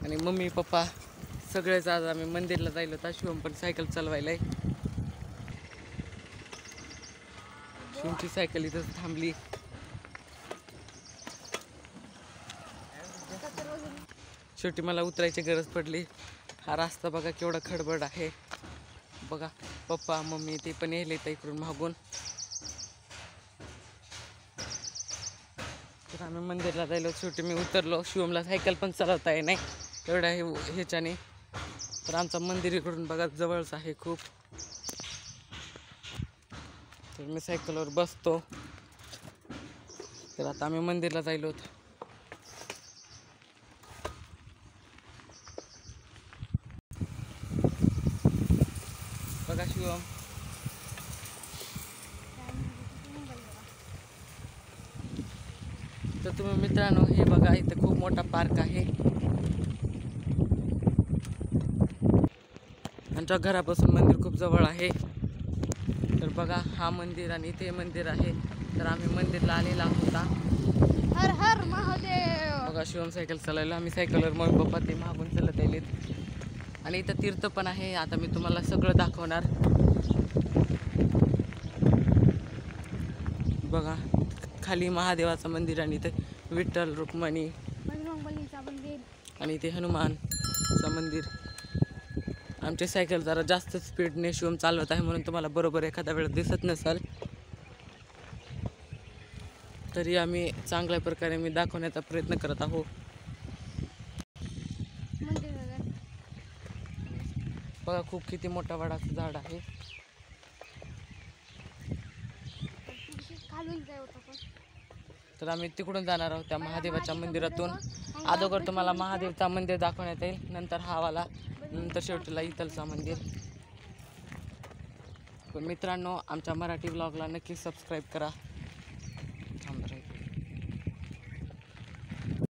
आणि mummy papa सगळेच आज आम्ही मंदिरला जायलो होता. शिवम पण सायकल चालवायलाय. शिवमची सायकल इथंच थांबली. शेवटी मला उतरायची गरज पडली. हा रस्ता बघा केवढा खडबड आहे. बघा पप्पा मम्मी ते पण येले तर इकडून मागून. तर आम्ही मंदिरला जायलो. शेवटी मी उतरलो. शिवमला सायकल पण चालवता येत नाही एवढ्या ह्याच्याने. तर आमचं मंदिर इकडून बघा जवळच आहे खूप. तर मी सायकलवर बसतो. तर आता आम्ही मंदिरला जायलो. बघा शिवम तर तुम्ही मित्रांनो हे बघा इथं खूप मोठा पार्क आहे. आमच्या घरापासून मंदिर खूप जवळ आहे. तर बघा हा मंदिर आणि इथे मंदिर आहे. तर आम्ही मंदिरला आलेला होता. हर हर महादेव. बघा शिवम सायकल चालवलं. आम्ही सायकलवर मम्मी पप्पा ते मागून चालत आलेत. आणि इथं तीर्थ पण आहे. आता मी तुम्हाला सगळं दाखवणार. बघा खाली महादेवाचं मंदिर आणि इथे विठ्ठल रुक्मिणी आणि इथे हनुमानचं मंदिर. आमची सायकल जरा जास्त स्पीडने शिवम चालवत आहे म्हणून तुम्हाला बरोबर एखादा वेळ दिसत नसेल. तरी आम्ही चांगल्या प्रकारे मी दाखवण्याचा प्रयत्न करत आहोत. बघा खूप किती मोठा वडाचं झाड आहे. तर आम्ही तिकडून जाणार आहोत त्या महादेवाच्या मंदिरातून. अगोदर तुम्हाला महादेवचा मंदिर दाखवण्यात येईल, नंतर हावाला, नंतर शेवटीला इथलचा मंदिर. पण मित्रांनो आमच्या मराठी ब्लॉगला नक्की सबस्क्राईब करा.